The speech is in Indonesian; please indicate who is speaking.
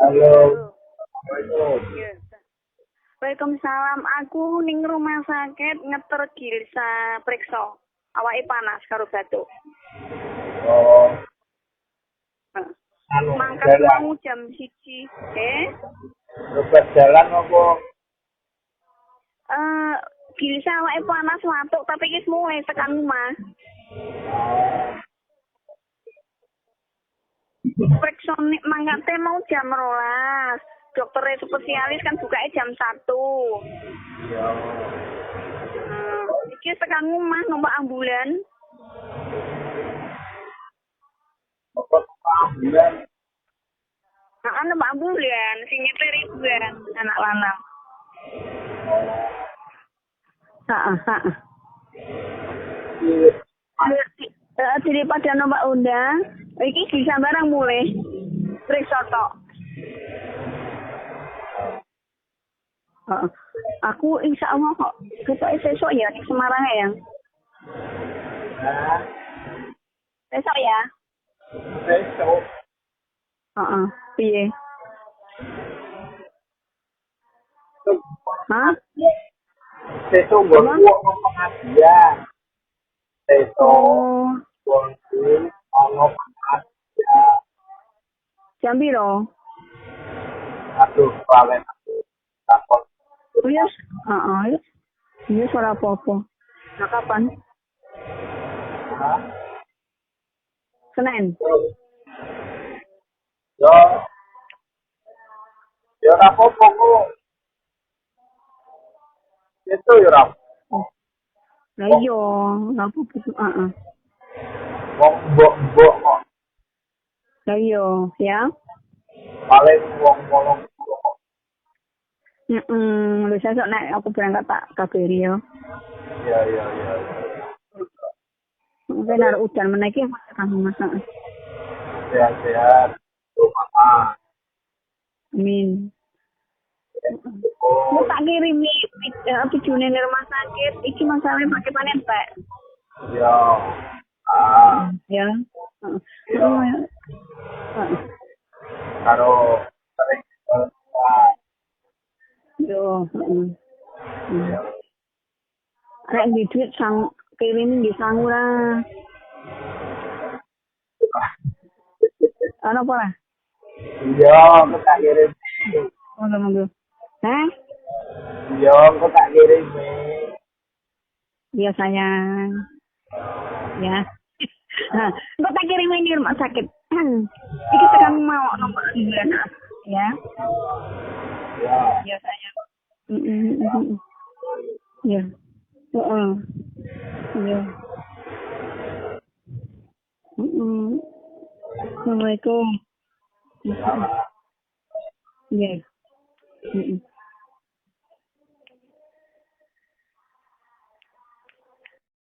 Speaker 1: Halo.
Speaker 2: Halo.
Speaker 1: Assalamualaikum.
Speaker 2: Iya. Waalaikumsalam. Aku ning rumah sakit ngeter gilsa periksa. Awake panas karo batuk.
Speaker 1: Oh,
Speaker 2: Mangkat
Speaker 1: jalan.
Speaker 2: mau jam 1.
Speaker 1: Rubat jalan apa?
Speaker 2: Gilsa awake panas watuk tapi wis mulai tekan rumah. Periksa mangkate mau jam 12. Dokter spesialis kan bukanya jam 1.
Speaker 1: Ya.
Speaker 2: Iki tekan rumah numpak ambulan.
Speaker 1: Apa ambulan?
Speaker 2: Nah, numpak ambulan sing nyetir ribuan anak lanang. Daripada numpak undang, iki bisa barang mulai periksa tok. Aku insya Allah kok ketok sesuk ya di Semarang ya.
Speaker 1: Nah,
Speaker 2: Besok ya.
Speaker 1: besok.
Speaker 2: Piye? Hah?
Speaker 1: Besok gue mau pengajian. Besok gue mau pengajian.
Speaker 2: Jam piro?
Speaker 1: Aduh, kalian aku takut.
Speaker 2: Yes. Yes, ora apa-apa. Nah, kapan?
Speaker 1: Hah?
Speaker 2: Senin.
Speaker 1: Yo, yo apa-apa kok. Itu yo rap.
Speaker 2: Lah iya, ora apa-apa.
Speaker 1: Wong mbok kok.
Speaker 2: Lah iya, ya.
Speaker 1: Paling wong ngomong.
Speaker 2: Lu sesuk nek aku berangkat tak kabari ya.
Speaker 1: Iya.
Speaker 2: Mungkin ada udan menaiki kamu masak.
Speaker 1: Sehat-sehat. Rumah.
Speaker 2: Amin. Lu tak kirimi videone di rumah sakit. Iki masalahnya pakai panen Pak.
Speaker 1: Ya.
Speaker 2: Ya.
Speaker 1: Karo sering
Speaker 2: Yo. Rek di duit sang kirimi di sangu lah. Ana apa lah?
Speaker 1: iya, aku tak kirim.
Speaker 2: Monggo. Hah?
Speaker 1: Iya, aku tak kirim.
Speaker 2: Iya sayang. Ya. Kok tak kirimin di rumah sakit. Iki tekan mau nomor bulan. Ya.
Speaker 1: Ya.
Speaker 2: Iya sayang. Iya. Iya. Assalamualaikum. Iya.